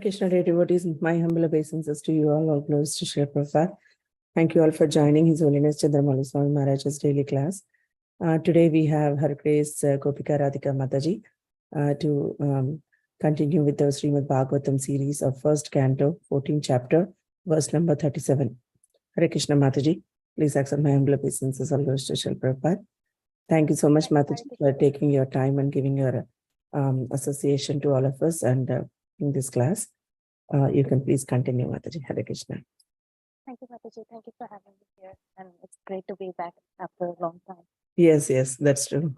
Krishna devotees, my humble obeisances to you all glories to Srila Prabhupada. Thank you all for joining His Holiness Candramauli Swami Maharaj's daily class. Today we have Her Grace Gopika Radhika Mataji to continue with the Srimad Bhagavatam series of first canto, 14th chapter, verse number 37. Hare Krishna Mataji, please accept my humble obeisances all glories to Srila Prabhupada. Thank you so much, Mataji, for taking your time and giving your association to all of us and in this class. You can please continue, Mataji. Hare Krishna. Thank you, Mataji. Thank you for having me here. And it's great to be back after a long time. Yes, that's true.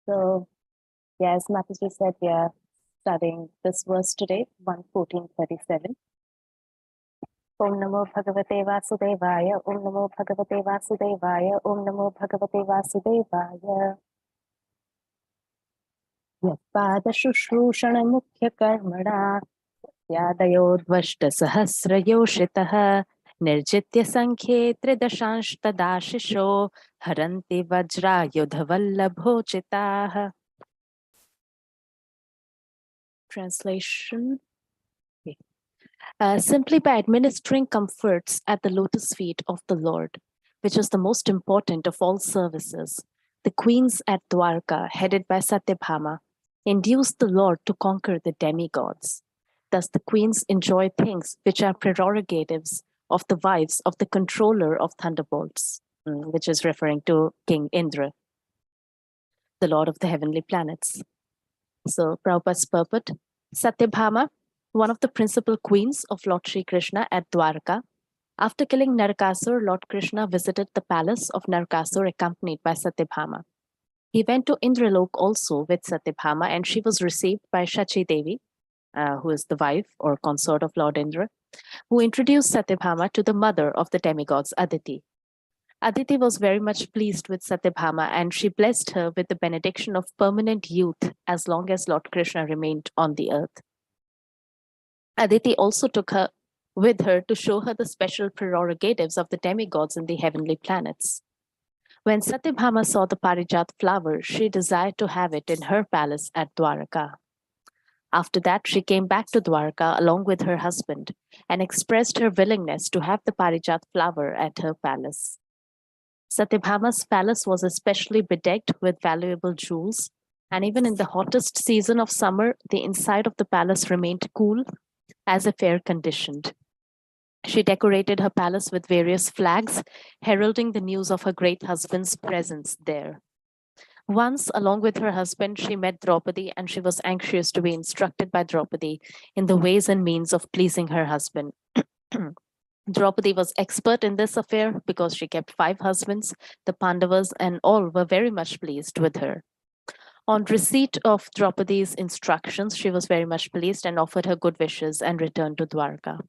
So, as Mataji said, we are studying this verse today, 1:14:37. Om Namo Bhagavate Vasudevaya, Om Namo Bhagavate Vasudevaya, Om Namo Bhagavate Vasudevaya. Yapada Shushrushan Mukhya Karmada, Yadayodvashta Sahasra Yoshitaha, Nirjitya Sankhe Tridashanshta Dashisho, Haranti Vajra Yodhavallabhochitaha. Translation. Simply by administering comforts at the lotus feet of the Lord, which is the most important of all services, the queens at Dwarka, headed by Satyabhama, induced the Lord to conquer the demigods. Thus the queens enjoy things which are prerogatives of the wives of the controller of thunderbolts, which is referring to King Indra, the lord of the heavenly planets. So Prabhupada's purport, Satyabhama, one of the principal queens of Lord Sri Krishna at Dwarka. After killing Narakasur, Lord Krishna visited the palace of Narakasur accompanied by Satyabhama. He went to Indralok also with Satyabhama, and she was received by Shachi Devi, who is the wife or consort of Lord Indra, who introduced Satyabhama to the mother of the demigods, Aditi. Aditi was very much pleased with Satyabhama, and she blessed her with the benediction of permanent youth as long as Lord Krishna remained on the earth. Aditi also took her with her to show her the special prerogatives of the demigods in the heavenly planets. When Satyabhama saw the Parijat flower, she desired to have it in her palace at Dwarka. After that, she came back to Dwarka along with her husband and expressed her willingness to have the Parijat flower at her palace. Satyabhama's palace was especially bedecked with valuable jewels, and even in the hottest season of summer, the inside of the palace remained cool as if air-conditioned. She decorated her palace with various flags, heralding the news of her great husband's presence there. Once, along with her husband, she met Draupadi, and she was anxious to be instructed by Draupadi in the ways and means of pleasing her husband. Draupadi was expert in this affair because she kept 5 husbands. The Pandavas and all were very much pleased with her. On receipt of Draupadi's instructions, she was very much pleased and offered her good wishes and returned to Dwarka.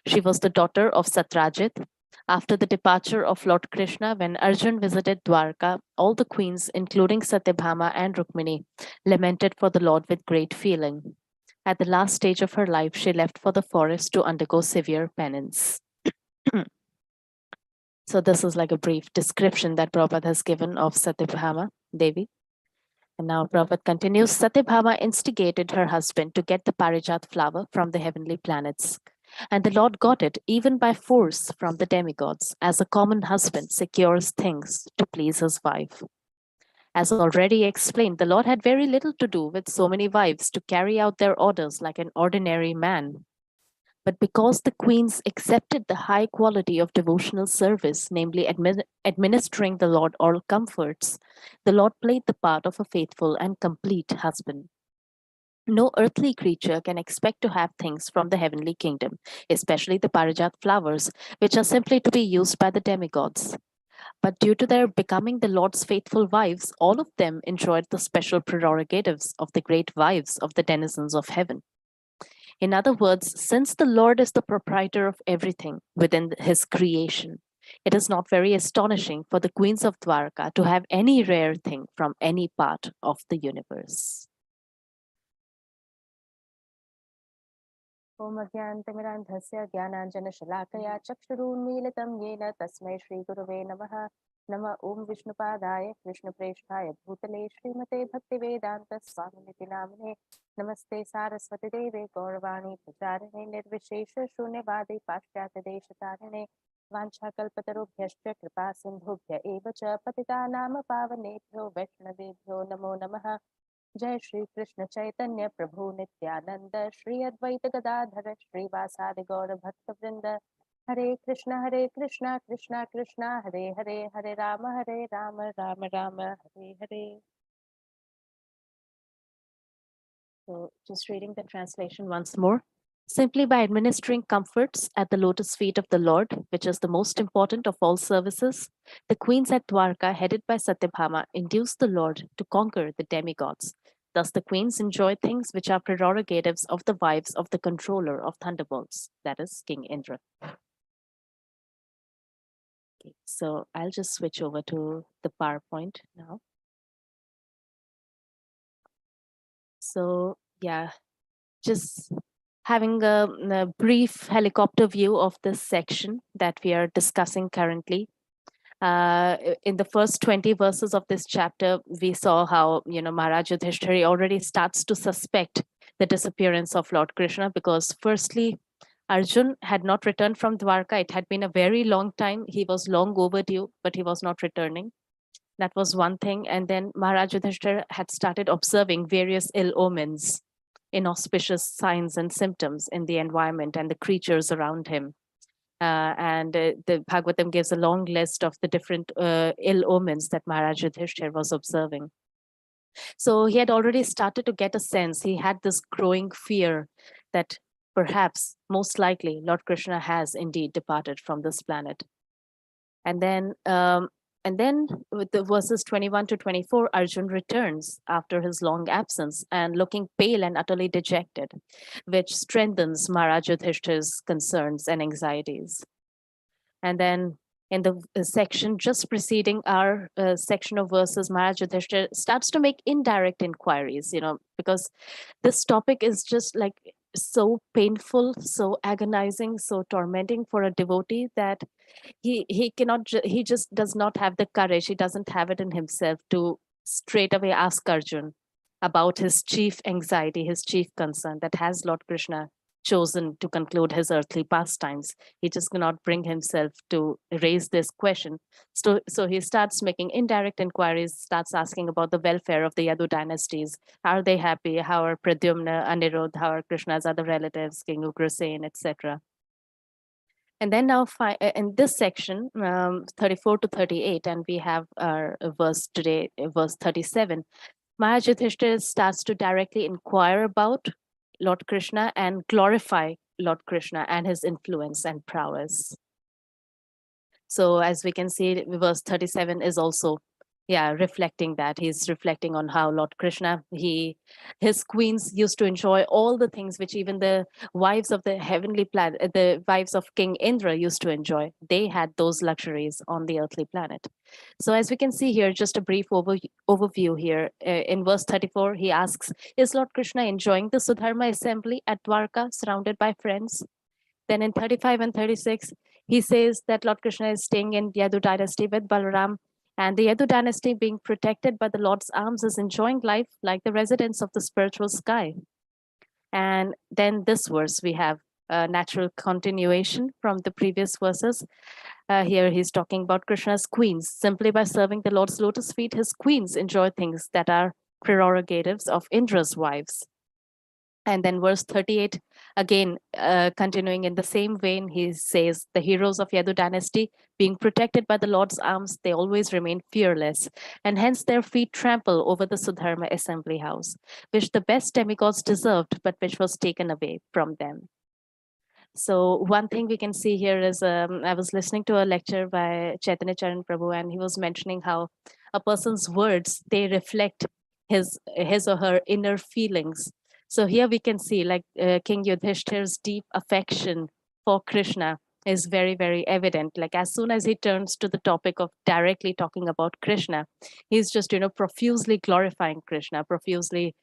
She was the daughter of Satrajit. After the departure of Lord Krishna, when Arjun visited Dwarka, all the queens, including Satyabhama and Rukmini, lamented for the Lord with great feeling. At the last stage of her life, she left for the forest to undergo severe penance. So this is like a brief description that Prabhupada has given of Satyabhama Devi. And now Prabhupada continues, Satyabhama instigated her husband to get the Parijat flower from the heavenly planets. And the Lord got it even by force from the demigods, as a common husband secures things to please his wife. As already explained, the Lord had very little to do with so many wives to carry out their orders like an ordinary man. But because the queens accepted the high quality of devotional service, namely administering the Lord all comforts, the Lord played the part of a faithful and complete husband. No earthly creature can expect to have things from the heavenly kingdom, especially the parijat flowers, which are simply to be used by the demigods. But due to their becoming the Lord's faithful wives, all of them enjoyed the special prerogatives of the great wives of the denizens of heaven. In other words, since the Lord is the proprietor of everything within his creation, it is not very astonishing for the queens of Dwarka to have any rare thing from any part of the universe. Om Agyantimirandhasya Gyananjanashalakaya Chakshurunmilitam Yena Tasmai Shri Gurave Namaha Nama Om Vishnupadaya Krishnapreshthaya Bhutale Srimate Bhaktivedanta Swami Namane Namaste Saraswati Deve Gauravani Pracharine Nirvishesha Shunyavadi Pashyata Deshatarine Vanchakalpatarubhyascha Kripa Sindhubhya Evacha Patitanama Pavanebhyo Vaishnavebhyo Namo Namaha जय श्री कृष्ण चैतन्य प्रभु नित्यानंद श्री अद्वैत गदाधर श्रीवासादि गौर भक्त वृंद हरे Krishna Krishna Krishna Hare Hare Hare Ram Ram Ram Hare Hare. So just reading the translation once more. Simply by administering comforts at the lotus feet of the Lord, which is the most important of all services, the queens at Dwarka, headed by Satyabhama, induced the Lord to conquer the demigods. Thus, the queens enjoy things which are prerogatives of the wives of the controller of thunderbolts, that is, King Indra. Okay, so I'll just switch over to the PowerPoint now. So, yeah, just having a brief helicopter view of this section that we are discussing currently. In the first 20 verses of this chapter, we saw how, Maharaj Yudhishthira already starts to suspect the disappearance of Lord Krishna because firstly, Arjun had not returned from Dwarka. It had been a very long time. He was long overdue, but he was not returning. That was one thing. And then Maharaj Yudhishthira had started observing various ill omens, inauspicious signs and symptoms in the environment and the creatures around him. The Bhagavatam gives a long list of the different ill omens that Maharaj Yudhishthira was observing. So he had already started to get a sense. He had this growing fear that perhaps, most likely, Lord Krishna has indeed departed from this planet. And then with the verses 21 to 24, Arjun returns after his long absence and looking pale and utterly dejected, which strengthens Maharaj Yudhishthira's concerns and anxieties. And then in the section just preceding our section of verses, Maharaj Yudhishthira starts to make indirect inquiries, because this topic is just like so painful, so agonizing, so tormenting for a devotee that he just does not have the courage. He doesn't have it in himself to straight away ask Arjun about his chief anxiety, his chief concern, that has Lord Krishna chosen to conclude his earthly pastimes. He just cannot bring himself to raise this question. So he starts making indirect inquiries, starts asking about the welfare of the Yadu dynasties. Are they happy? How are Pradyumna, Anirudh, how are Krishna's other relatives, King Ugrasen, etc.? And then now in this section, 34 to 38, and we have our verse today, verse 37, Maharaj Yudhishthira starts to directly inquire about Lord Krishna and glorify Lord Krishna and his influence and prowess. So as we can see, verse 37 is also reflecting that. He's reflecting on how Lord Krishna, his queens used to enjoy all the things which even the wives of the heavenly planet, the wives of King Indra used to enjoy. They had those luxuries on the earthly planet. So as we can see here, just a brief overview here. In verse 34, he asks, is Lord Krishna enjoying the Sudharma assembly at Dwarka, surrounded by friends? Then in 35 and 36, he says that Lord Krishna is staying in Yadu dynasty with Balaram, and the Yadu dynasty, being protected by the Lord's arms, is enjoying life like the residents of the spiritual sky. And then this verse, we have natural continuation from the previous verses. Here he's talking about Krishna's queens. Simply by serving the Lord's lotus feet, his queens enjoy things that are prerogatives of Indra's wives. And then verse 38, again, continuing in the same vein, he says, the heroes of Yadu dynasty, being protected by the Lord's arms, they always remain fearless, and hence their feet trample over the Sudharma assembly house, which the best demigods deserved, but which was taken away from them. So one thing we can see here is, I was listening to a lecture by Chaitanya Charan Prabhu, and he was mentioning how a person's words, they reflect his or her inner feelings. So here we can see like King Yudhishthir's deep affection for Krishna is very, very evident. Like as soon as he turns to the topic of directly talking about Krishna, he's just, profusely glorifying Krishna, profusely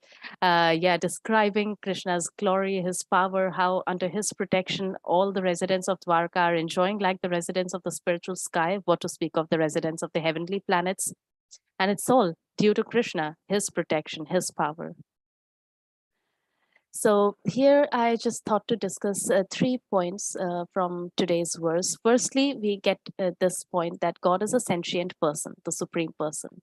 describing Krishna's glory, his power, how under his protection, all the residents of Dwarka are enjoying like the residents of the spiritual sky, what to speak of the residents of the heavenly planets. And it's all due to Krishna, his protection, his power. So here I just thought to discuss 3 points from today's verse. Firstly, we get this point that God is a sentient person, the supreme person.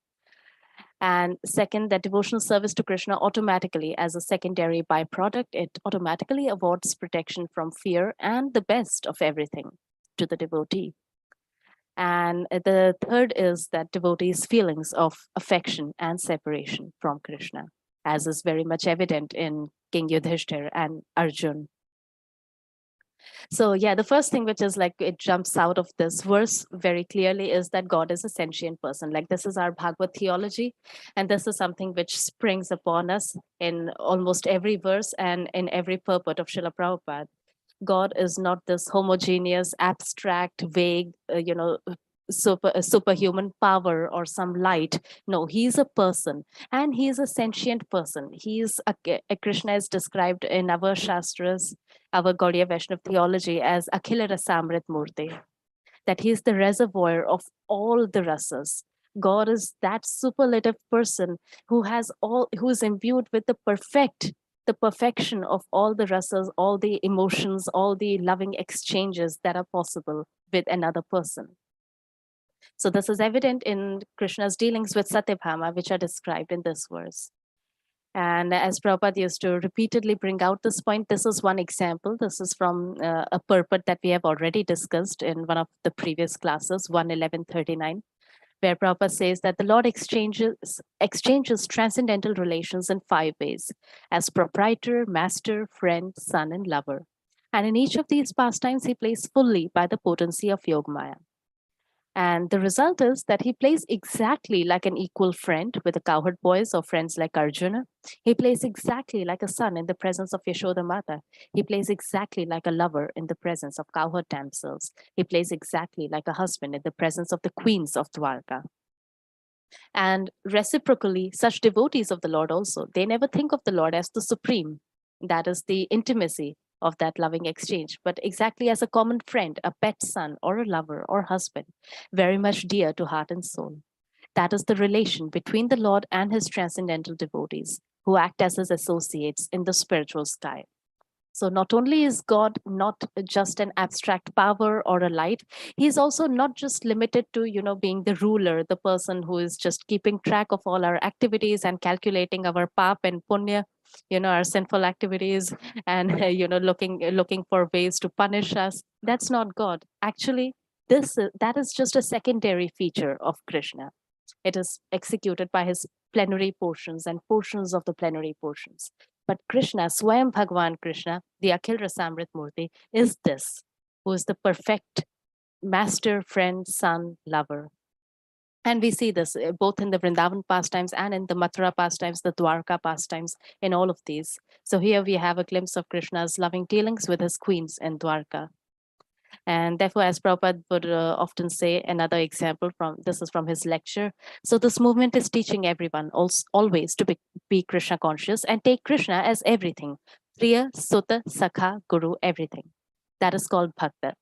And second, that devotional service to Krishna automatically, as a secondary byproduct, it automatically awards protection from fear and the best of everything to the devotee. And the third is that devotees' feelings of affection and separation from Krishna, as is very much evident in King Yudhishthir and Arjun. So yeah, the first thing which is like it jumps out of this verse very clearly is that God is a sentient person. Like this is our Bhagavad theology, and this is something which springs upon us in almost every verse and in every purport of Srila Prabhupada. God is not this homogeneous, abstract, vague, superhuman power or some light. No, he's a person, and he's a sentient person. He's a Krishna is described in our Shastras, our Gaudiya Vaishnava theology, as Akhila Rasamrit Murti, that he's the reservoir of all the rasas. God is that superlative person who is imbued with the perfection of all the rasas, all the emotions, all the loving exchanges that are possible with another person. So this is evident in Krishna's dealings with Satyabhama, which are described in this verse. And as Prabhupada used to repeatedly bring out this point, this is one example. This is from a purport that we have already discussed in one of the previous classes, 11139, where Prabhupada says that the Lord exchanges transcendental relations in 5 ways, as proprietor, master, friend, son, and lover. And in each of these pastimes, he plays fully by the potency of Yogamaya. And the result is that he plays exactly like an equal friend with the cowherd boys or friends like Arjuna. He plays exactly like a son in the presence of Yashoda Mata. He plays exactly like a lover in the presence of cowherd damsels. He plays exactly like a husband in the presence of the queens of Dwarka. And reciprocally, such devotees of the Lord also, they never think of the Lord as the supreme. That is the intimacy of that loving exchange, but exactly as a common friend, a pet son, or a lover or husband, very much dear to heart and soul. That is the relation between the Lord and his transcendental devotees, who act as his associates in the spiritual sky. So not only is God not just an abstract power or a light, he's also not just limited to, being the ruler, the person who is just keeping track of all our activities and calculating our pap and punya, our sinful activities, and looking for ways to punish us. That's not God. Actually, that is just a secondary feature of Krishna. It is executed by his plenary portions and portions of the plenary portions. But Krishna, Swayam Bhagavan Krishna, the Akhil Rasamrit Murti, is this, who is the perfect master, friend, son, lover. And we see this both in the Vrindavan pastimes and in the Mathura pastimes, the Dwarka pastimes, in all of these. So here we have a glimpse of Krishna's loving dealings with his queens in Dwarka. And therefore, as Prabhupada would often say, another example this is from his lecture. So this movement is teaching everyone always to be Krishna conscious and take Krishna as everything. Priya, Sutta, Sakha, Guru, everything. That is called Bhakta.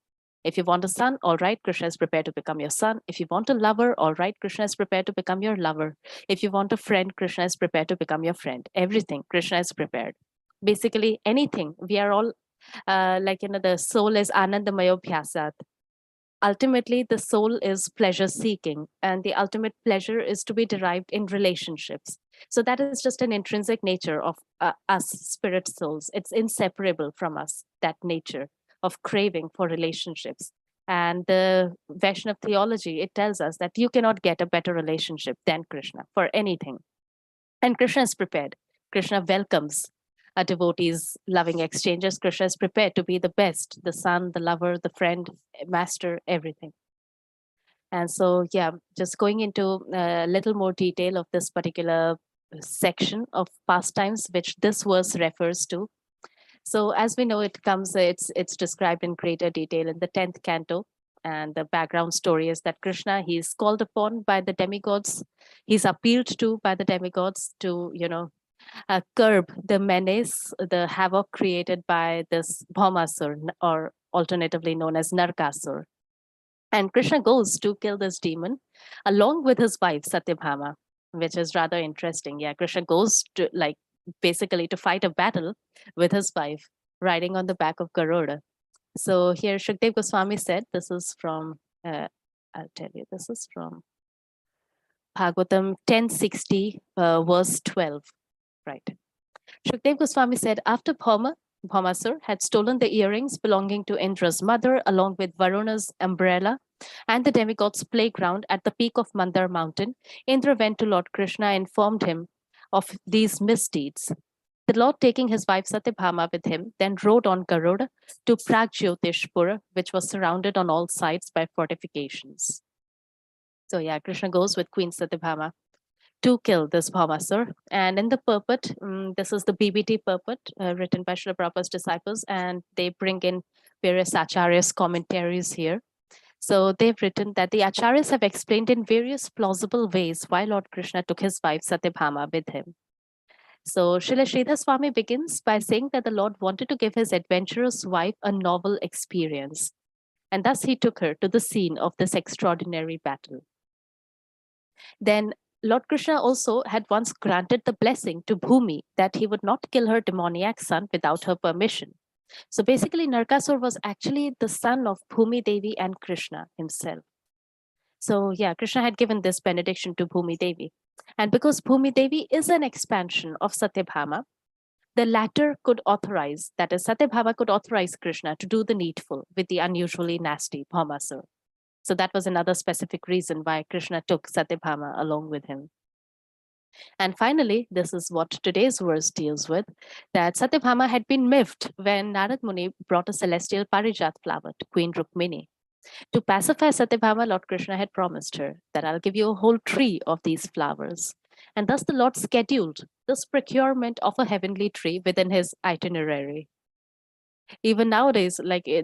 If you want a son, all right, Krishna is prepared to become your son. If you want a lover, all right, Krishna is prepared to become your lover. If you want a friend, Krishna is prepared to become your friend. Everything, Krishna is prepared. Basically, anything. We are all the soul is Anandamayo Bhyasat. Ultimately, the soul is pleasure seeking, and the ultimate pleasure is to be derived in relationships. So that is just an intrinsic nature of us spirit souls. It's inseparable from us, that nature of craving for relationships. And the Vaishnava theology, it tells us that you cannot get a better relationship than Krishna for anything. And Krishna is prepared. Krishna welcomes a devotee's loving exchanges. Krishna is prepared to be the best, the son, the lover, the friend, master, everything. And so, yeah, just going into a little more detail of this particular section of pastimes, which this verse refers to. So, as we know, it's described in greater detail in the 10th canto. And the background story is that Krishna, he's called upon by the demigods. He's appealed to by the demigods to, curb the menace, the havoc created by this Bhaumasur, or alternatively known as Narkasur. And Krishna goes to kill this demon along with his wife Satyabhama, which is rather interesting. Yeah, Krishna goes to basically to fight a battle with his wife riding on the back of Garuda. So here Shukdev Goswami said, this is from, I'll tell you, this is from Bhagavatam 1060, verse 12. Right. Shukdev Goswami said, after Bhaumasur had stolen the earrings belonging to Indra's mother, along with Varuna's umbrella and the demigod's playground at the peak of Mandar mountain, Indra went to Lord Krishna and informed him of these misdeeds. The Lord, taking his wife Satyabhama with him, then rode on Garuda to Pragjyotishpura, which was surrounded on all sides by fortifications. So yeah, Krishna goes with Queen Satyabhama to kill this Bhaumasur. And in the purport, this is the BBT purport written by Srila Prabhupada's disciples, and they bring in various acharyas' commentaries here. So they've written that the acharyas have explained in various plausible ways why Lord Krishna took his wife Satyabhama with him. So Srila Sridhar Swami begins by saying that the Lord wanted to give his adventurous wife a novel experience, and thus he took her to the scene of this extraordinary battle. Then Lord Krishna also had once granted the blessing to Bhumi that he would not kill her demoniac son without her permission. So basically, Narkasur was actually the son of Bhumi Devi and Krishna himself. So yeah, Krishna had given this benediction to Bhumi Devi. And because Bhumi Devi is an expansion of Satyabhama, the latter could authorize, that is, Satyabhama could authorize Krishna to do the needful with the unusually nasty Bhaumasur. So that was another specific reason why Krishna took Satyabhama along with him. And finally, this is what today's verse deals with, that Satyabhama had been miffed when Narad Muni brought a celestial Parijat flower to Queen Rukmini. To pacify Satyabhama, Lord Krishna had promised her that I'll give you a whole tree of these flowers. And thus the Lord scheduled this procurement of a heavenly tree within his itinerary. Even nowadays,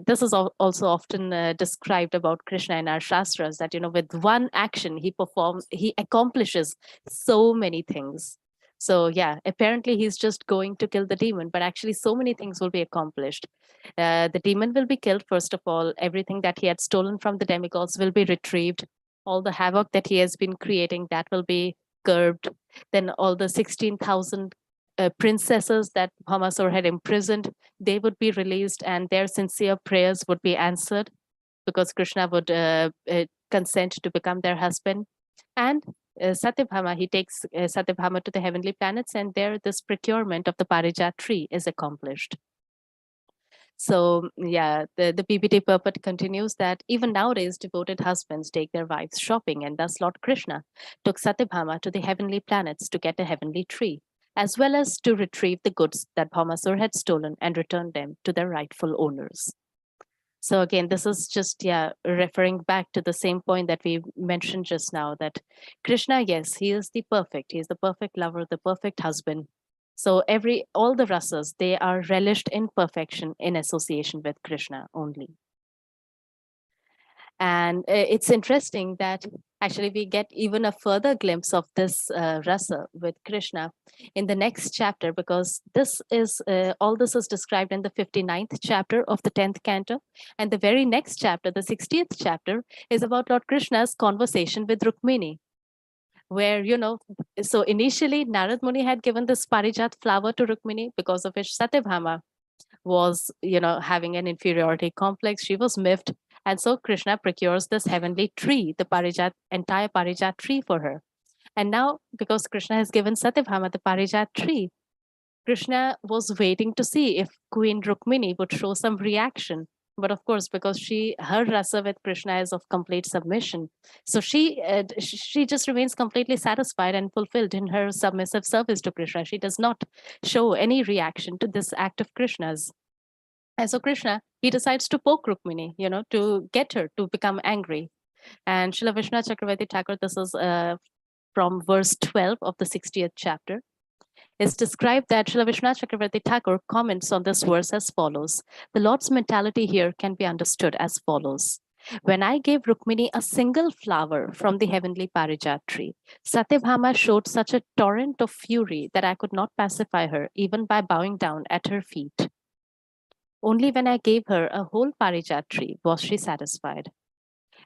this is also often described about Krishna in our shastras, that with one action he accomplishes so many things. So yeah, apparently he's just going to kill the demon, but actually so many things will be accomplished. The demon will be killed, first of all. Everything that he had stolen from the demigods will be retrieved. All the havoc that he has been creating, that will be curbed. Then all the 16,000 princesses that Bhaumasur had imprisoned, they would be released, and their sincere prayers would be answered because Krishna would consent to become their husband. And Satyabhama, he takes Satyabhama to the heavenly planets, and there this procurement of the Parijat tree is accomplished. So yeah, the BBT purport continues that even nowadays devoted husbands take their wives shopping, and thus Lord Krishna took Satyabhama to the heavenly planets to get a heavenly tree, as well as to retrieve the goods that Bhaumasur had stolen and return them to their rightful owners. So again, this is just referring back to the same point that we mentioned just now, that Krishna, yes, he is the perfect lover, the perfect husband. So all the rasas, they are relished in perfection in association with Krishna only. And it's interesting that actually we get even a further glimpse of this rasa with Krishna in the next chapter, because all this is described in the 59th chapter of the 10th canto. And the very next chapter, the 60th chapter, is about Lord Krishna's conversation with Rukmini, where, so initially Narad Muni had given this Parijat flower to Rukmini, because of which Satyabhama, was, having an inferiority complex. She was miffed. And so Krishna procures this heavenly tree, the entire Parijat tree for her. And now, because Krishna has given Satyabhama the Parijat tree, Krishna was waiting to see if Queen Rukmini would show some reaction. But of course, because her rasa with Krishna is of complete submission, so she just remains completely satisfied and fulfilled in her submissive service to Krishna. She does not show any reaction to this act of Krishna's. And so Krishna, he decides to poke Rukmini, to get her to become angry. And Srila Vishnu Chakravarti Thakur, this is from verse 12 of the 60th chapter. It's described that Srila Vishnu Chakravarti Thakur comments on this verse as follows. The Lord's mentality here can be understood as follows. When I gave Rukmini a single flower from the heavenly Parijat tree, Satyabhama showed such a torrent of fury that I could not pacify her even by bowing down at her feet. Only when I gave her a whole Parijat tree was she satisfied.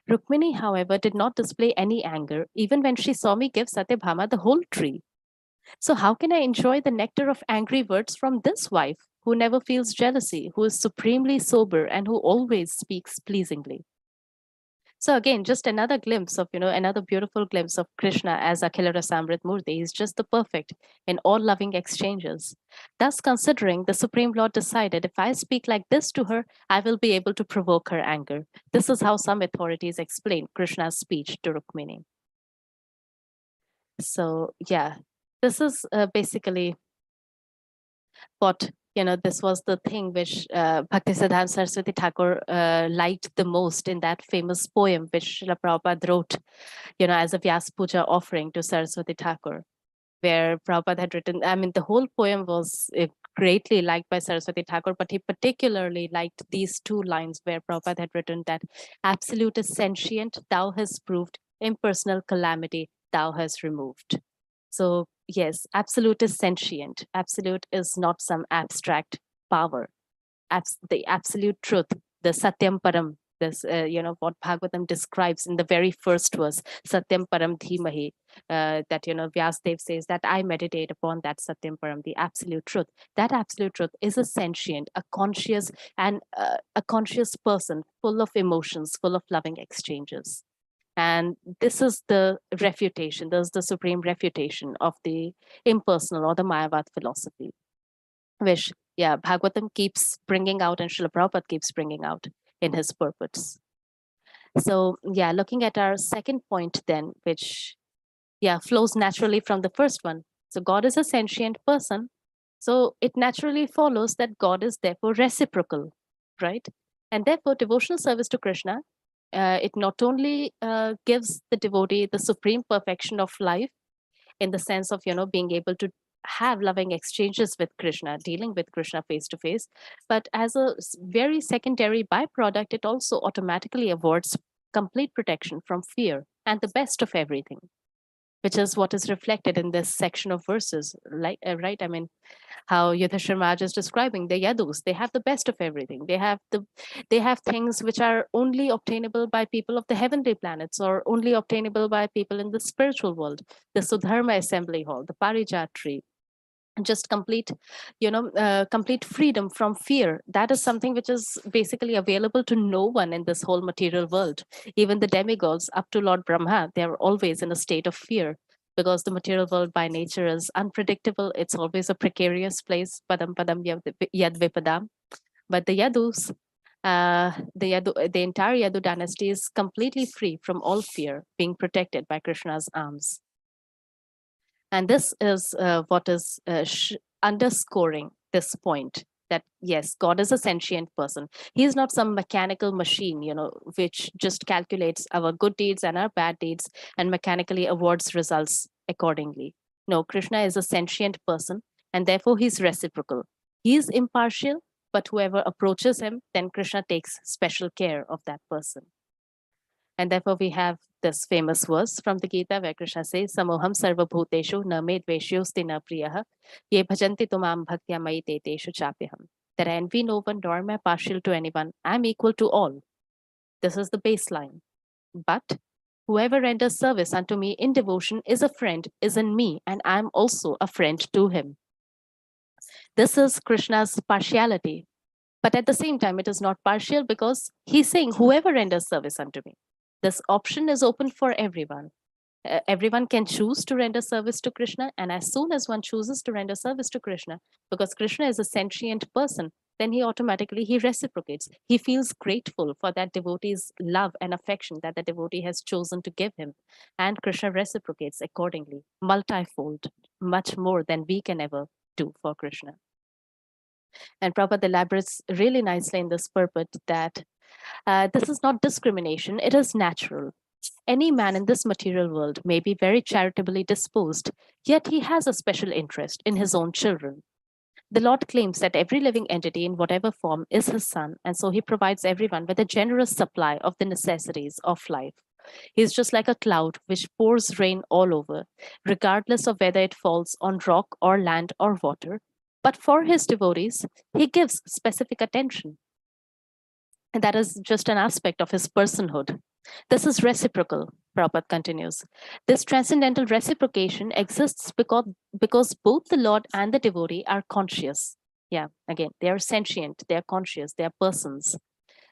Rukmini, however, did not display any anger even when she saw me give Satyabhama the whole tree. So how can I enjoy the nectar of angry words from this wife who never feels jealousy, who is supremely sober, and who always speaks pleasingly? So again, just another glimpse of, another beautiful glimpse of Krishna as Akhila Rasamrit Murti. He's just the perfect in all loving exchanges. Thus, considering the Supreme Lord decided, if I speak like this to her, I will be able to provoke her anger. This is how some authorities explain Krishna's speech to Rukmini. So yeah, this is basically what, this was the thing which Bhaktisiddhanta Saraswati Thakur liked the most in that famous poem which Srila Prabhupada wrote, as a Vyas Puja offering to Saraswati Thakur, where Prabhupada had written, the whole poem was greatly liked by Saraswati Thakur, but he particularly liked these two lines where Prabhupada had written that absolute is sentient, thou hast proved, impersonal calamity, thou hast removed. So yes, absolute is sentient. Absolute is not some abstract power. The absolute truth, the Satyam Param, this, what Bhagavatam describes in the very first verse, Satyam Param Dhimahi, that, Vyasdev says that I meditate upon that Satyam Param, the absolute truth. That absolute truth is a sentient, a conscious, and a conscious person full of emotions, full of loving exchanges. And this is the refutation, this is the supreme refutation of the impersonal or the Mayavad philosophy, which, Bhagavatam keeps bringing out and Srila Prabhupada keeps bringing out in his purports. So, looking at our second point then, which, flows naturally from the first one. So God is a sentient person. So it naturally follows that God is therefore reciprocal, right? And therefore, devotional service to Krishna, it not only gives the devotee the supreme perfection of life in the sense of, being able to have loving exchanges with Krishna, dealing with Krishna face to face, but as a very secondary byproduct, it also automatically awards complete protection from fear and the best of everything, which is what is reflected in this section of verses, right? How Yudhishthira Maharaj is describing the Yadus, they have the best of everything. They have things which are only obtainable by people of the heavenly planets or only obtainable by people in the spiritual world. The Sudharma Assembly Hall, the Parijat tree, just complete, complete freedom from fear. That is something which is basically available to no one in this whole material world. Even the demigods up to Lord Brahma, they are always in a state of fear because the material world by nature is unpredictable. It's always a precarious place. Padam padam yad vipadam. But the Yadus, the entire Yadu dynasty is completely free from all fear, being protected by Krishna's arms. And this is what is underscoring this point that, yes, God is a sentient person. He is not some mechanical machine, which just calculates our good deeds and our bad deeds and mechanically awards results accordingly. No, Krishna is a sentient person and therefore he's reciprocal. He is impartial, but whoever approaches him, then Krishna takes special care of that person. And therefore we have this famous verse from the Gita where Krishna says, Samoham sarva bhuteshu na me dveshyosti na priyaha ye bhajanti tumam bhaktya mai te teshu chapyaham. That I envy no one nor am I partial to anyone. I'm equal to all. This is the baseline. But whoever renders service unto me in devotion is a friend, is in me, and I'm also a friend to him. This is Krishna's partiality, But at the same time, it is not partial because he's saying, whoever renders service unto me. This option is open for everyone. Everyone can choose to render service to Krishna. And as soon as one chooses to render service to Krishna, because Krishna is a sentient person, then he reciprocates. He feels grateful for that devotee's love and affection that the devotee has chosen to give him. And Krishna reciprocates accordingly, multifold, much more than we can ever do for Krishna. And Prabhupada elaborates really nicely in this purport that this is not discrimination, it is natural. Any man in this material world may be very charitably disposed, yet he has a special interest in his own children. The Lord claims that every living entity in whatever form is his son, and so he provides everyone with a generous supply of the necessities of life. He is just like a cloud which pours rain all over, regardless of whether it falls on rock or land or water. But for his devotees, he gives specific attention. And that is just an aspect of his personhood. This is reciprocal, Prabhupada continues. This transcendental reciprocation exists because both the Lord and the devotee are conscious. Yeah, again, they are sentient, they are conscious, they are persons.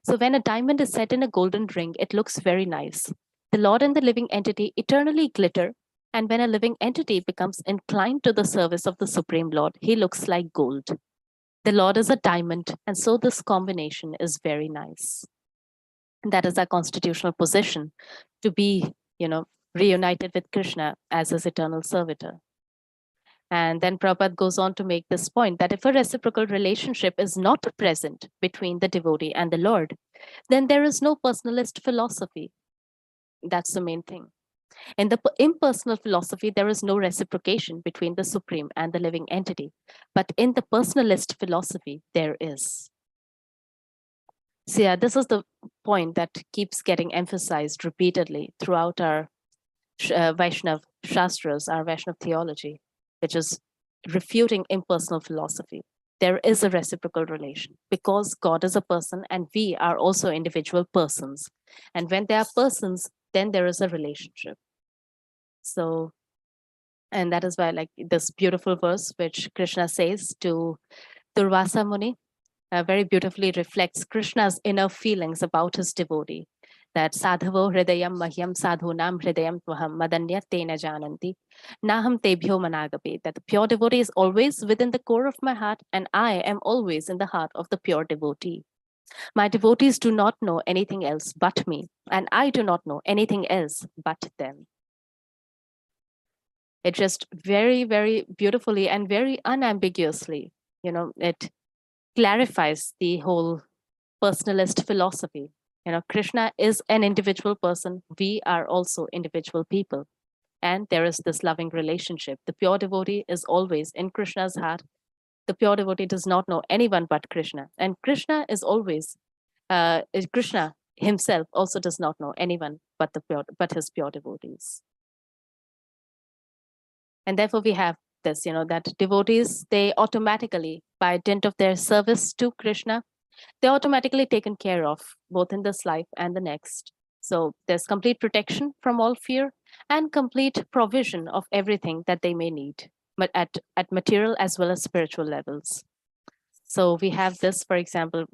So when a diamond is set in a golden ring, it looks very nice. The Lord and the living entity eternally glitter, and when a living entity becomes inclined to the service of the Supreme Lord, he looks like gold. The Lord is a diamond, and so this combination is very nice. That is our constitutional position, to be, reunited with Krishna as his eternal servitor. And then Prabhupada goes on to make this point that if a reciprocal relationship is not present between the devotee and the Lord, then there is no personalist philosophy. That's the main thing. In the impersonal philosophy, there is no reciprocation between the Supreme and the living entity. But in the personalist philosophy, there is. So yeah, this is the point that keeps getting emphasized repeatedly throughout our Vaishnav Shastras, our Vaishnav theology, which is refuting impersonal philosophy. There is a reciprocal relation because God is a person and we are also individual persons. And when they are persons, then there is a relationship. So, and that is why like this beautiful verse, which Krishna says to Durvasa Muni, very beautifully reflects Krishna's inner feelings about his devotee. That sadhavo hridayam mahyam sadhunam hridayam tvaham madanya tena jananti naham tebhyo managape. That the pure devotee is always within the core of my heart, and I am always in the heart of the pure devotee. My devotees do not know anything else but me, and I do not know anything else but them. It just very, very beautifully and very unambiguously, it clarifies the whole personalist philosophy. Krishna is an individual person. We are also individual people. And there is this loving relationship. The pure devotee is always in Krishna's heart. The pure devotee does not know anyone but Krishna. And Krishna is always, Krishna himself also does not know anyone but his pure devotees. And therefore we have this, that devotees, they automatically, by dint of their service to Krishna, they're automatically taken care of, both in this life and the next. So there's complete protection from all fear and complete provision of everything that they may need, but at material as well as spiritual levels. So we have this, for example,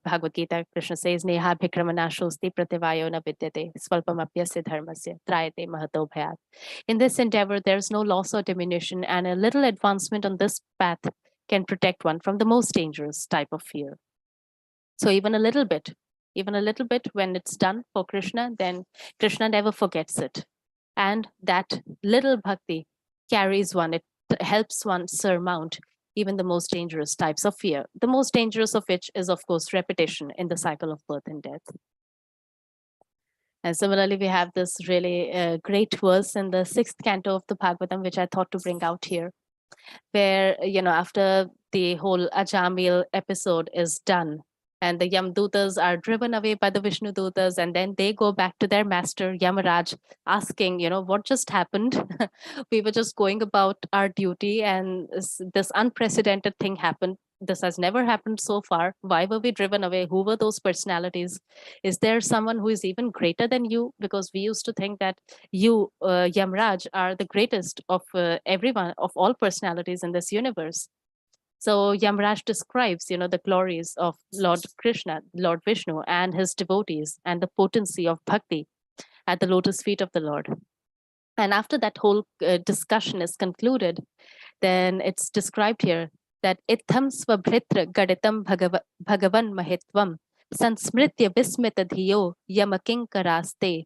Bhagavad Gita, Krishna says, Neha bhikramanashosti prativayo na vidyate swalpamapyasya dharmasya trayate mahato bhayat. In this endeavor, there's no loss or diminution, and a little advancement on this path can protect one from the most dangerous type of fear. So even a little bit, when it's done for Krishna, then Krishna never forgets it. And that little bhakti carries one, it helps one surmount even the most dangerous types of fear, the most dangerous of which is, of course, repetition in the cycle of birth and death. And similarly, we have this really great verse in the 6th canto of the Bhagavatam, which I thought to bring out here, where, after the whole Ajamil episode is done, and the Yamdutas are driven away by the Vishnu Dutas, and then they go back to their master, Yamaraj, asking, what just happened? We were just going about our duty, and this unprecedented thing happened. This has never happened so far. Why were we driven away? Who were those personalities? Is there someone who is even greater than you? Because we used to think that you, Yamraj, are the greatest of everyone, of all personalities in this universe. So Yamraj describes, the glories of Lord Krishna, Lord Vishnu, and his devotees, and the potency of bhakti at the lotus feet of the Lord. And after that whole discussion is concluded, then it's described here that itham svabhritra gaditam bhagavan mahitvam sansmritya vismita dhiyo yamakinkaraste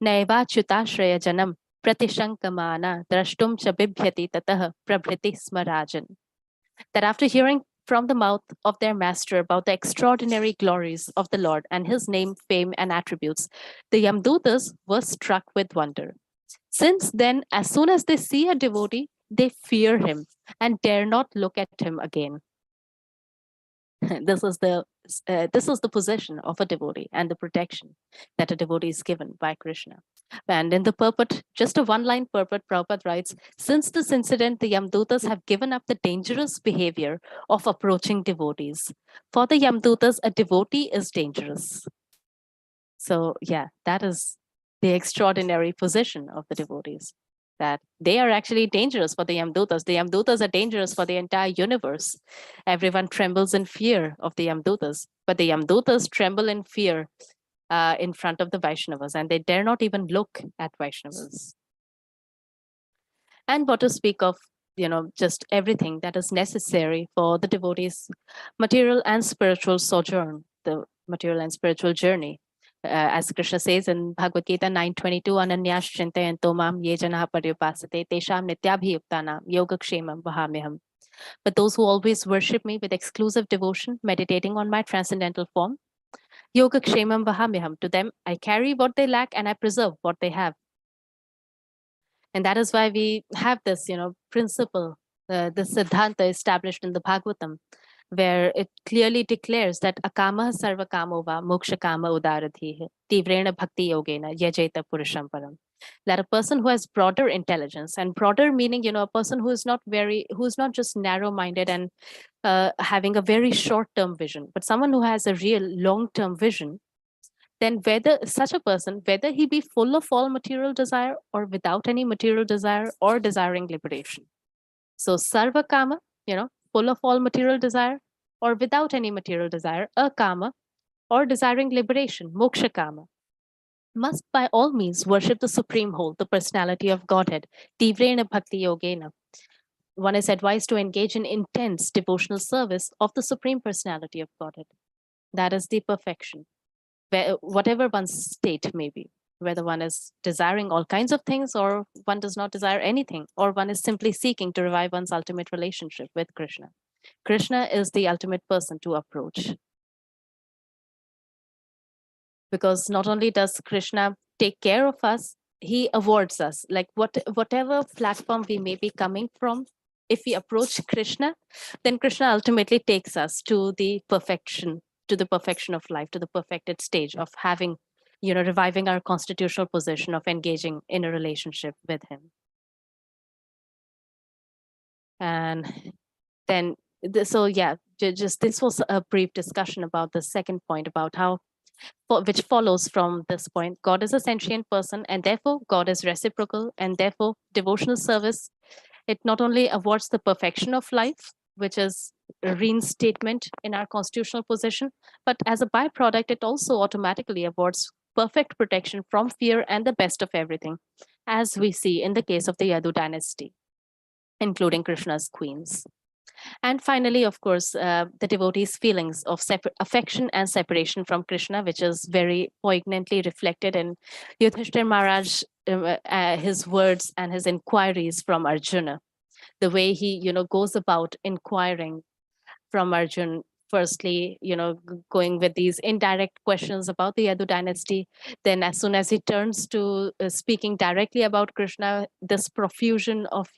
naivachyutashraya janam pratishankamana drashtum cha bibhyati tatah prabhriti smarajan. That after hearing from the mouth of their master about the extraordinary glories of the Lord and his name, fame, and attributes, the Yamdutas were struck with wonder. Since then, as soon as they see a devotee, they fear him and dare not look at him again. This is the position of a devotee and the protection that a devotee is given by Krishna. And in the purport, just a one-line purport, Prabhupada writes, since this incident, the Yamdutas have given up the dangerous behavior of approaching devotees. For the Yamdutas, a devotee is dangerous. So yeah, that is the extraordinary position of the devotees, that they are actually dangerous for the Yamdutas. The Yamdutas are dangerous for the entire universe. Everyone trembles in fear of the Yamdutas, but the Yamdutas tremble in fear in front of the Vaishnavas, and they dare not even look at Vaishnavas. And what to speak of, just everything that is necessary for the devotees' material and spiritual sojourn, the material and spiritual journey. As Krishna says in Bhagavad Gita 9:22, Ananyas chintayanto mam ye janaha paryupasate tesham nityabhiyuktanam yogakshemam vahamyaham. But those who always worship me with exclusive devotion, meditating on my transcendental form, yogakshemam vahamyaham, to them I carry what they lack and I preserve what they have. And that is why we have this, principle, this siddhanta established in the Bhagavatam, where it clearly declares that akama sarva kamova moksha kama udaradhi tivrena bhakti yogena yajeta purusham param. That a person who has broader intelligence, and broader meaning, a person who is not just narrow-minded and having a very short-term vision, but someone who has a real long-term vision, then whether such a person, whether he be full of all material desire or without any material desire or desiring liberation. So sarva kama, full of all material desire or without any material desire, akama, or desiring liberation, moksha kama, must by all means worship the supreme whole, the personality of Godhead, tivrena bhakti yogena. One is advised to engage in intense devotional service of the supreme personality of Godhead. That is the perfection, whatever one's state may be, whether one is desiring all kinds of things or one does not desire anything, or one is simply seeking to revive one's ultimate relationship with Krishna. Krishna is the ultimate person to approach. Because not only does Krishna take care of us, he awards us. Like whatever platform we may be coming from, if we approach Krishna, then Krishna ultimately takes us to the perfection of life, to the perfected stage of having, reviving our constitutional position of engaging in a relationship with him. And then, so yeah, just this was a brief discussion about the second point, about how, which follows from this point, God is a sentient person, and therefore God is reciprocal, and therefore devotional service, it not only awards the perfection of life, which is a reinstatement in our constitutional position, but as a byproduct, it also automatically awards perfect protection from fear and the best of everything, as we see in the case of the Yadu dynasty, including Krishna's queens. And finally, of course, the devotees' feelings of affection and separation from Krishna, which is very poignantly reflected in Yudhishthir Maharaj, his words and his inquiries from Arjuna. The way he, goes about inquiring from Arjuna, firstly, going with these indirect questions about the Yadu dynasty. Then as soon as he turns to speaking directly about Krishna, this profusion of,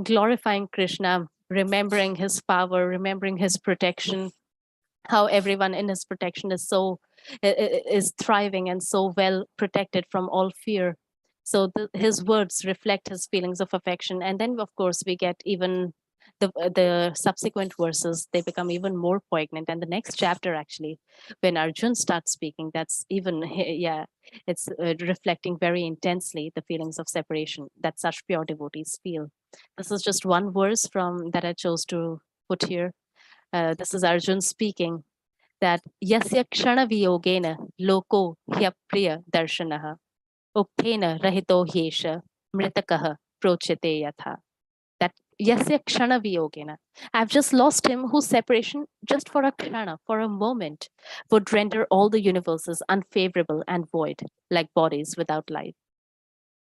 glorifying Krishna, remembering his power, remembering his protection, how everyone in his protection is thriving and so well protected from all fear. So his words reflect his feelings of affection. And then, of course, we get even the subsequent verses, they become even more poignant. And the next chapter, actually, when Arjun starts speaking, that's even, yeah, it's reflecting very intensely the feelings of separation that such pure devotees feel. This is just one verse from that I chose to put here. This is Arjun speaking, that yasya kshana viyogena loko hyapriya darshanaha uktena rahito hyesha mritakaha prochite yatha. That yasya kshana viyogena, I've just lost him whose separation just for a kshana, for a moment, would render all the universes unfavorable and void, like bodies without life.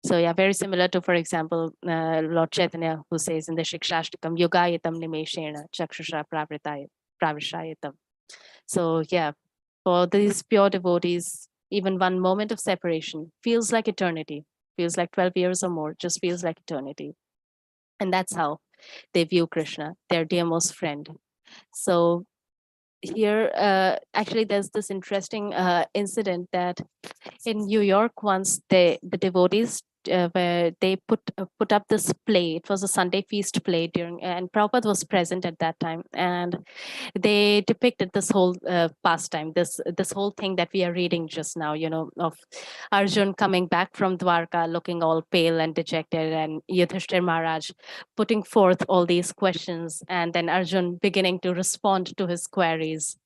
So yeah, very similar to, for example, Lord Chaitanya, who says in the Shikshashtakam, yogayatam nimeshena chakshusha pravishayatam. So yeah, for these pure devotees, even one moment of separation feels like eternity, feels like 12 years or more, just feels like eternity. And that's how they view Krishna, their dearmost friend. So here, actually, there's this interesting incident that in New York, once the devotees where they put up this play. It was a Sunday feast play during, and Prabhupada was present at that time, and they depicted this whole pastime, this whole thing that we are reading just now, you know, of Arjun coming back from Dwarka looking all pale and dejected, and Yudhishthir Maharaj putting forth all these questions, and then Arjun beginning to respond to his queries.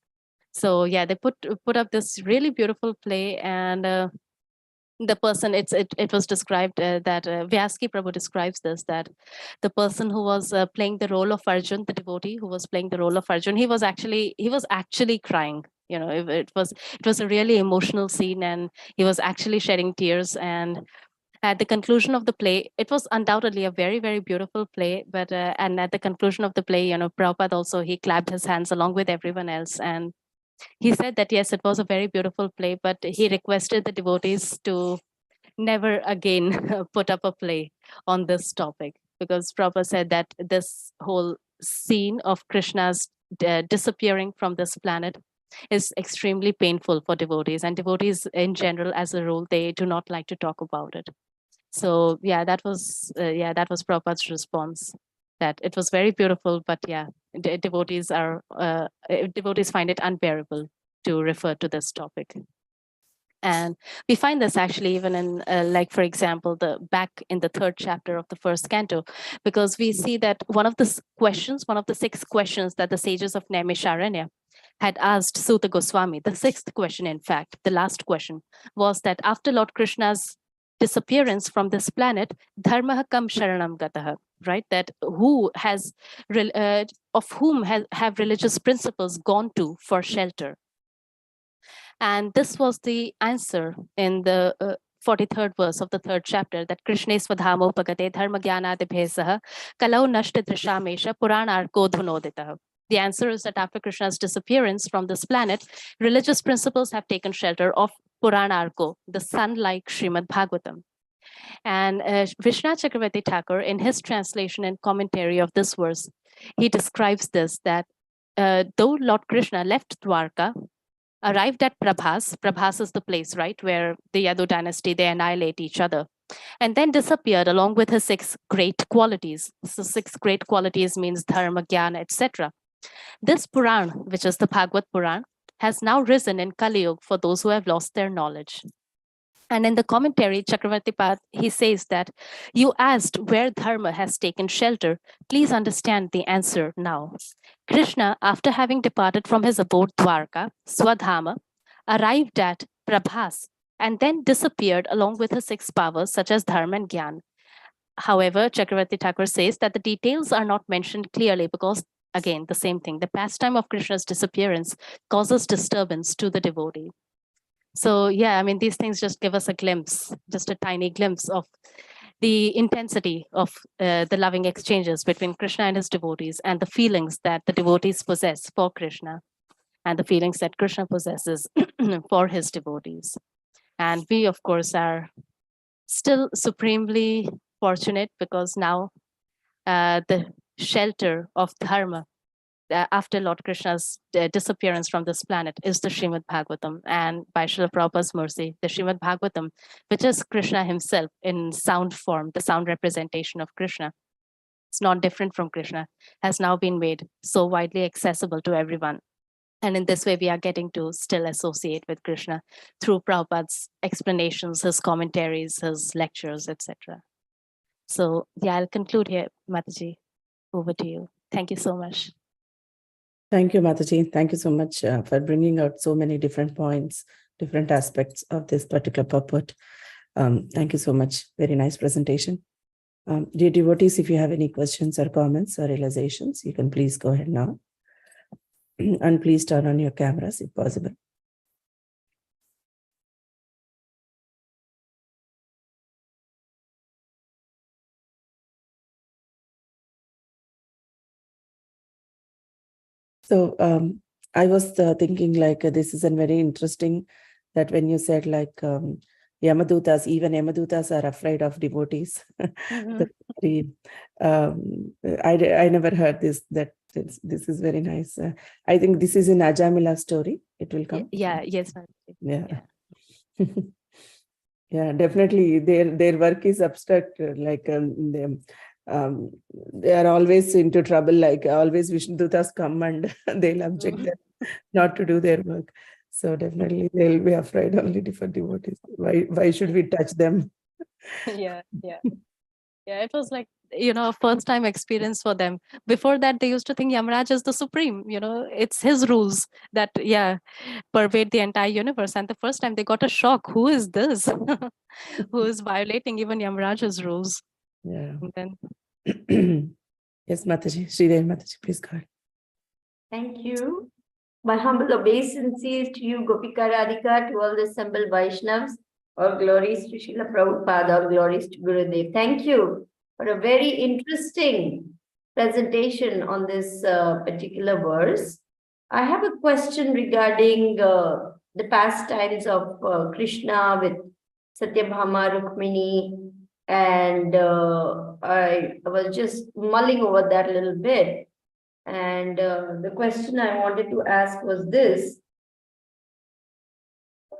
So yeah, they put up this really beautiful play, and the person, it was described that Vyaski Prabhu describes this, that the person who was playing the role of Arjun, the devotee who was playing the role of Arjun, he was actually crying. You know, it was a really emotional scene, and he was actually shedding tears. And at the conclusion of the play, it was undoubtedly a very, very beautiful play. But and at the conclusion of the play, you know, Prabhupada also, he clapped his hands along with everyone else, and he said that yes, it was a very beautiful play, but he requested the devotees to never again put up a play on this topic, because Prabhupada said that this whole scene of Krishna's disappearing from this planet is extremely painful for devotees, and devotees in general, as a rule, they do not like to talk about it. So yeah, that was Prabhupada's response, that it was very beautiful, but yeah, devotees find it unbearable to refer to this topic. And we find this actually even in, like, for example, the back in the 3rd chapter of the 1st canto, because we see that one of the 6 questions that the sages of Naimisharanya had asked Suta Goswami, the 6th question, in fact, the last question, was that after Lord Krishna's disappearance from this planet, dharma kam sharanam gataha, right? That who has, of whom have religious principles gone to for shelter? And this was the answer in the 43rd verse of the 3rd chapter, that Krishna swadhamo pagate dharma jnanadibhesaha kalau nashta drishamesha puranarko dhunoditaha. The answer is that after Krishna's disappearance from this planet, religious principles have taken shelter of Puranarko, the sun-like Srimad Bhagavatam. And Vishwanath Chakravarti Thakur, in his translation and commentary of this verse, he describes this, that though Lord Krishna left Dwarka, arrived at Prabhas. Prabhas is the place, right, where the Yadu dynasty, they annihilate each other, and then disappeared along with his 6 great qualities. So 6 great qualities means dharma, jnana, etc. This Puran, which is the Bhagavad Puran, has now risen in Kali Yuga for those who have lost their knowledge. And in the commentary, Chakravarti Pad, he says that you asked where dharma has taken shelter. Please understand the answer now. Krishna, after having departed from his abode Dwarka, Swadhama, arrived at Prabhas and then disappeared along with his 6 powers such as dharma and jnana. However, Chakravarti Thakur says that the details are not mentioned clearly because, again, the same thing, the pastime of Krishna's disappearance causes disturbance to the devotee. So yeah, I mean, these things just give us a glimpse, just a tiny glimpse of the intensity of the loving exchanges between Krishna and his devotees, and the feelings that the devotees possess for Krishna, and the feelings that Krishna possesses for his devotees. And we, of course, are still supremely fortunate, because now the shelter of dharma after Lord Krishna's disappearance from this planet is the Srimad Bhagavatam. And by Srila Prabhupada's mercy, the Srimad Bhagavatam, which is Krishna himself in sound form, the sound representation of Krishna, it's not different from Krishna, has now been made so widely accessible to everyone. And in this way, we are getting to still associate with Krishna through Prabhupada's explanations, his commentaries, his lectures, etc. So yeah, I'll conclude here, Mataji. Over to you. Thank you so much. Thank you, Mataji. Thank you so much for bringing out so many different points, different aspects of this particular purport. Thank you so much. Very nice presentation. Dear devotees, if you have any questions or comments or realizations, you can please go ahead now. And please turn on your cameras if possible. So I was thinking like this is a very interesting that when you said like Yamadutas, even Yamadutas are afraid of devotees. I never heard this, that this is very nice. I think this is in Ajamila story. It will come. Yeah, yes. Yeah. Yeah, definitely. Their work is abstract. Like they are always into trouble. Like always, Vishnudutas come and they'll object them not to do their work. So definitely, they'll be afraid only for devotees. Why should we touch them? Yeah. It was like, first time experience for them. Before that, they used to think Yamaraj is the supreme. It's his rules that pervade the entire universe. And the first time they got a shock. Who is this? Who is violating even Yamaraj's rules? Yeah. And then Yes, Mataji, Sridevi Mataji, please go ahead. Thank you. My humble obeisances to you, Gopika Radhika, to all the assembled Vaishnavas. All glories to Srila Prabhupada, all glories to Gurudev. Thank you for a very interesting presentation on this particular verse. I have a question regarding the pastimes of Krishna with Satyabhama, Rukmini, and I was just mulling over that a little bit. And the question I wanted to ask was this,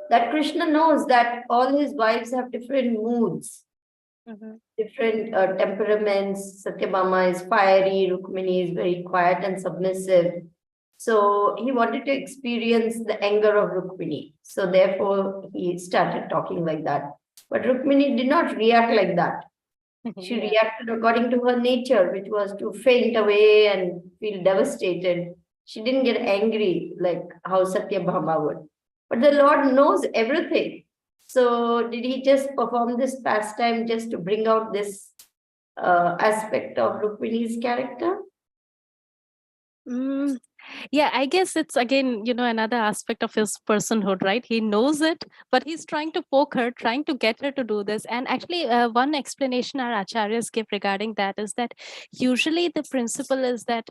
that Krishna knows that all his wives have different moods, different temperaments. Satyabhama is fiery, Rukmini is very quiet and submissive. So he wanted to experience the anger of Rukmini. So therefore he started talking like that. But Rukmini did not react like that. She reacted according to her nature, which was to faint away and feel devastated. She didn't get angry like how Satyabhama would. But the Lord knows everything. So did he just perform this pastime just to bring out this aspect of Rukmini's character? Yeah, I guess it's again, another aspect of his personhood, right? He knows it, but he's trying to poke her, trying to get her to do this. And actually, one explanation our acharyas give regarding that is that usually the principle is that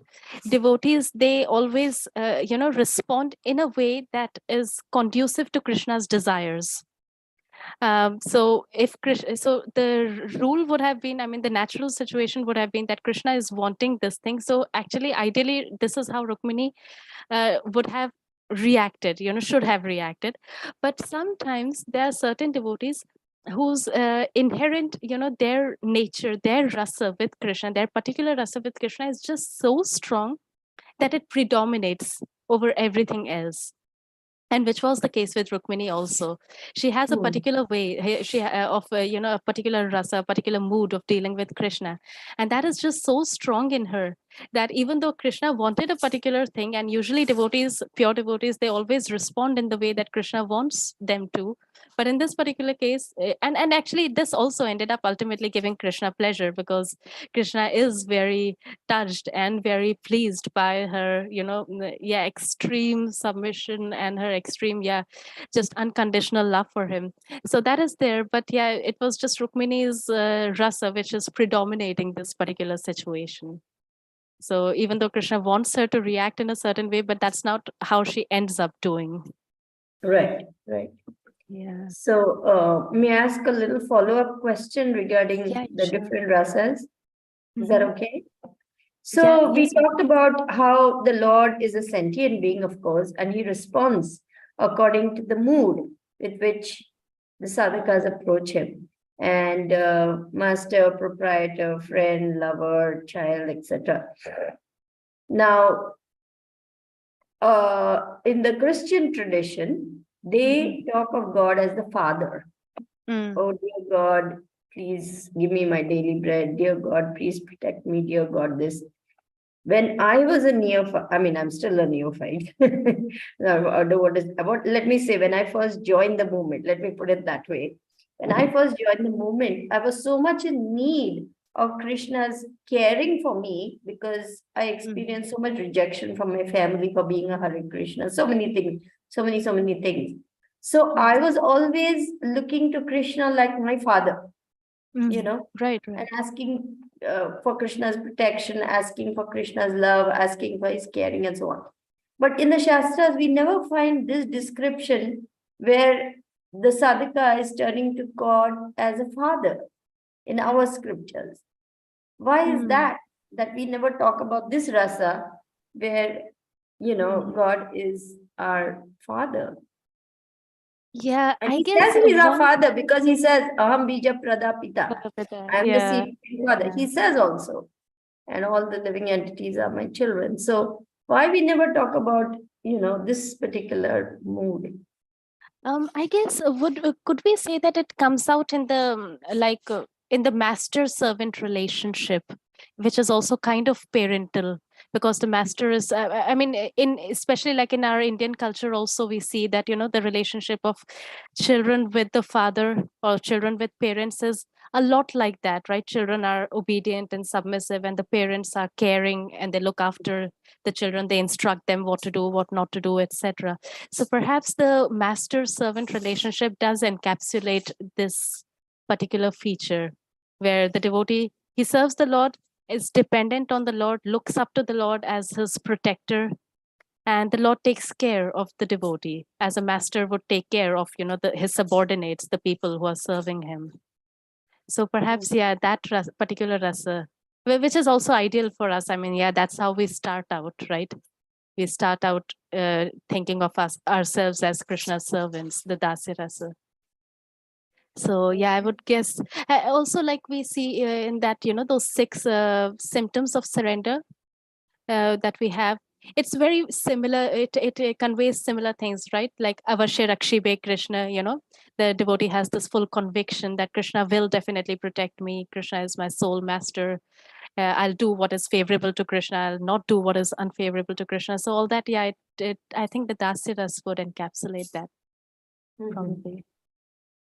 devotees, they always, respond in a way that is conducive to Krishna's desires. So the rule would have been, the natural situation would have been that Krishna is wanting this thing. So actually, ideally, this is how Rukmini would have reacted, should have reacted. But sometimes there are certain devotees whose inherent, their nature, their rasa with Krishna, their particular rasa with Krishna is just so strong that it predominates over everything else. And which was the case with Rukmini also. She has a particular way of a particular rasa, a particular mood of dealing with Krishna, and that is just so strong in her that even though Krishna wanted a particular thing, and usually devotees, pure devotees, they always respond in the way that Krishna wants them to. But in this particular case, and actually this also ended up ultimately giving Krishna pleasure, because Krishna is very touched and very pleased by her, extreme submission and her extreme, just unconditional love for him. So that is there. But it was just Rukmini's rasa which is predominating this particular situation. So even though Krishna wants her to react in a certain way, but that's not how she ends up doing. Right. Yeah. So may I ask a little follow-up question regarding the sure. different rasas? Is that okay? So we talked about how the Lord is a sentient being, of course, and he responds according to the mood with which the sadhakas approach him. And master, proprietor, friend, lover, child, etc. Now, in the Christian tradition, they talk of God as the Father. Oh, dear God, please give me my daily bread. Dear God, please protect me. Dear God, this. When I was a neophyte, I mean, I'm still a neophyte. Let me say, when I first joined the movement, let me put it that way. When I first joined the movement, I was so much in need of Krishna's caring for me because I experienced so much rejection from my family for being a Hare Krishna. So many things, so many things. So I was always looking to Krishna like my father, Right. and asking for Krishna's protection, asking for Krishna's love, asking for his caring, and so on. But in the Shastras, we never find this description where the sadhaka is turning to God as a father in our scriptures. Why is that? That we never talk about this rasa where, God is our father. Yeah, And I he guess says he's our one. father because he says, Aham bija pradapita. I am the Yeah. seed father. He says also, and all the living entities are my children. So why we never talk about, this particular mood? I guess could we say that it comes out in the in the master servant relationship, which is also kind of parental, because the master is I mean, in especially like in our Indian culture also we see that the relationship of children with the father or children with parents is a lot like that, right? Children are obedient and submissive, and the parents are caring and they look after the children, they instruct them what to do, what not to do, etc. So perhaps the master servant relationship does encapsulate this particular feature where the devotee, he serves the Lord, is dependent on the Lord, looks up to the Lord as his protector, and the Lord takes care of the devotee as a master would take care of his subordinates, the people who are serving him. So perhaps that particular rasa, which is also ideal for us. I mean, that's how we start out, right? We start out thinking of ourselves as Krishna's servants, the Dasya rasa. So I would guess also, like we see in that those 6 symptoms of surrender that we have, it's very similar. It conveys similar things, right? Like Avashya Rakshibe Krishna, the devotee has this full conviction that Krishna will definitely protect me. Krishna is my soul master. I'll do what is favorable to Krishna. I'll not do what is unfavorable to Krishna. So all that, I think the Dasya Ras would encapsulate that probably.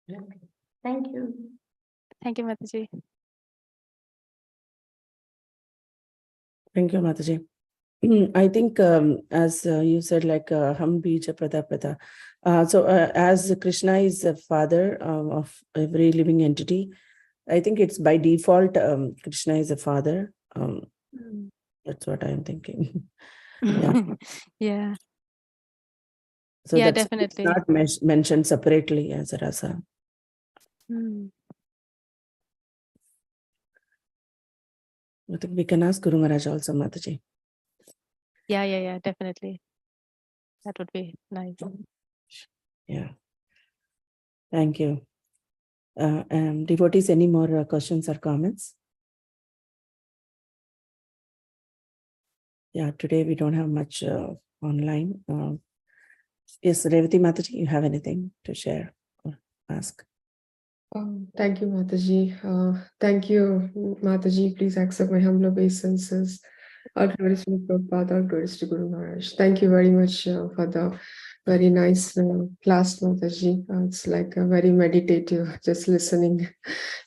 Okay. Thank you. Thank you, Mataji. Thank you, Mataji. I think, as you said, like Ham Bija Pradapata. So, as Krishna is the father of every living entity, I think it's by default, Krishna is a father. That's what I'm thinking. Yeah. So Yeah, that's definitely. not mentioned separately as a rasa. I think we can ask Guru Maharaj also, Mataji. Yeah, definitely. That would be nice. Yeah. Thank you. Devotees, any more questions or comments? Yeah, today we don't have much online. Yes, Revati Mataji, you have anything to share or ask? Thank you, Mataji. Thank you, Mataji. Please accept my humble obeisances. All glories to Prabhupada, all glories to Guru Maharaj. Thank you very much for the very nice class, Mataji. It's like a very meditative, just listening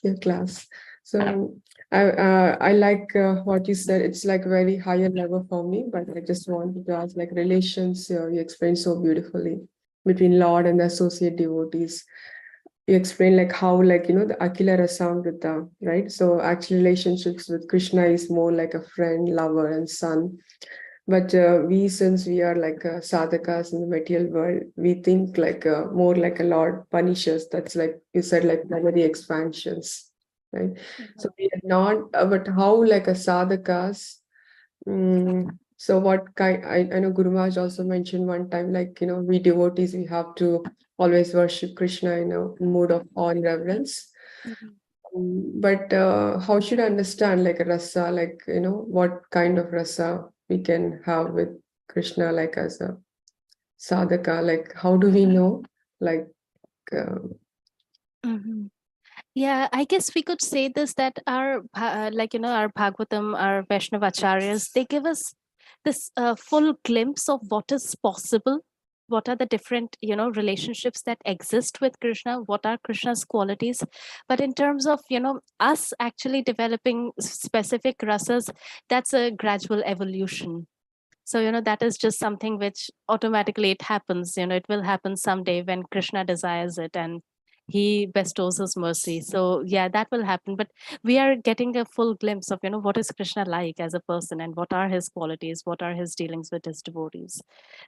your class. So I like what you said. It's like very higher level for me, but I just wanted to ask, like relations. You explained so beautifully between Lord and the associate devotees. You explained like how, like, the Akila Rasamrita, right? So actually relationships with Krishna is more like a friend, lover, and son. But since we are like sadhakas in the material world, we think like more like a Lord punishes. That's like you said, like memory expansions, right? So we are not, but how like a sadhakas. So what kind, I know Guru Maharaj also mentioned one time, like, we devotees, we have to always worship Krishna in a mood of awe and reverence. But how should I understand like a rasa, like, what kind of rasa we can have with Krishna, like as a sadhaka, like how do we know, like Yeah, I guess we could say this, that our our Bhagavatam, our Vaishnavacharyas, they give us this full glimpse of what is possible, what are the different relationships that exist with Krishna, what are Krishna's qualities. But in terms of us actually developing specific rasas, that's a gradual evolution. So that is just something which automatically it happens. It will happen someday when Krishna desires it and he bestows his mercy. So yeah, that will happen. But we are getting a full glimpse of what is Krishna like as a person, and what are his qualities, what are his dealings with his devotees.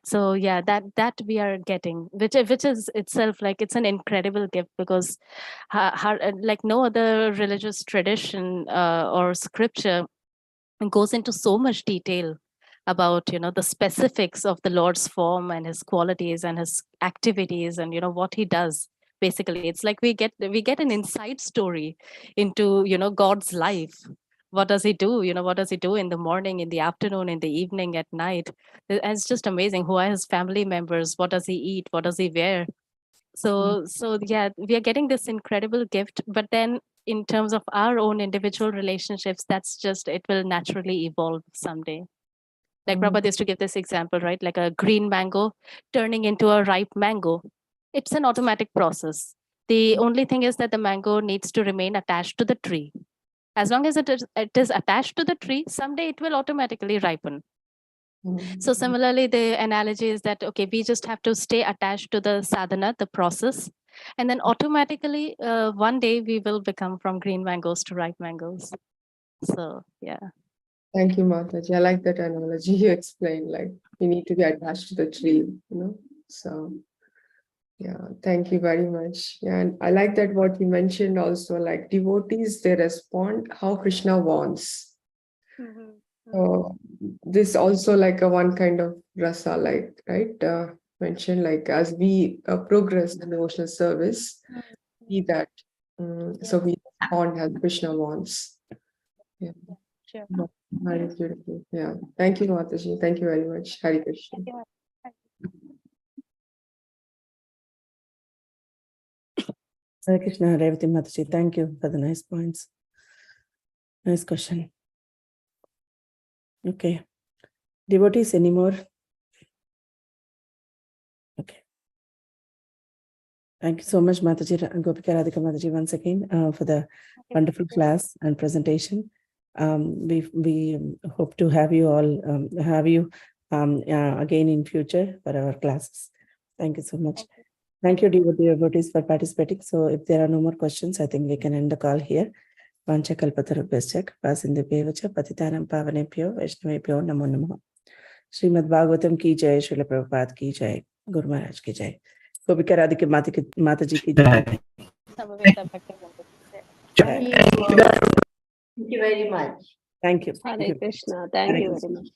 So yeah, that we are getting, which is itself, like, it's an incredible gift, because like no other religious tradition or scripture goes into so much detail about the specifics of the Lord's form and his qualities and his activities, and what he does. Basically, it's like we get an inside story into God's life. What does he do? What does he do in the morning, in the afternoon, in the evening, at night? It's just amazing. Who are his family members? What does he eat? What does he wear? So yeah, we are getting this incredible gift, but then in terms of our own individual relationships, that's just, it will naturally evolve someday. Like Prabhupada used to give this example, right? Like a green mango turning into a ripe mango. It's an automatic process. The only thing is that the mango needs to remain attached to the tree. As long as it is attached to the tree, someday it will automatically ripen. So similarly, the analogy is that, okay, we just have to stay attached to the sadhana, the process, and then automatically one day we will become from green mangoes to ripe mangoes. So yeah. Thank you, Mataji. I like that analogy you explained, like we need to be attached to the tree, So yeah, thank you very much. Yeah, and I like that what you mentioned also, like devotees, they respond how Krishna wants. So this also like a one kind of rasa, like, right? Mentioned, like as we progress in devotional service, be that. So we respond as Krishna wants. Yeah. Sure. Very beautiful. Yeah. Thank you, Mataji. Thank you very much. Hari Krishna. Hare Krishna, Revati Mataji. Thank you for the nice points. Nice question. Okay. Devotees anymore? Okay. Thank you so much, Mataji and Gopika Radhika Mataji, once again for the wonderful class and presentation. We hope to have you all again in future for our classes. Thank you so much. Thank you, devotees, for participating. So if there are no more questions, I think we can end the call here. Vanchakalpatarubhyascha Vasindhubhyevacha Patitanam Pavanebhyo Vaishnavebhyo Namo Namaha. Srimad Bhagavatam ki jai, Srila Prabhupada ki jai, Guru Maharaj ki jai. Gopika Radhika Mataji ki jai. Thank you very much. Thank you. Hare Krishna. Thank you very much.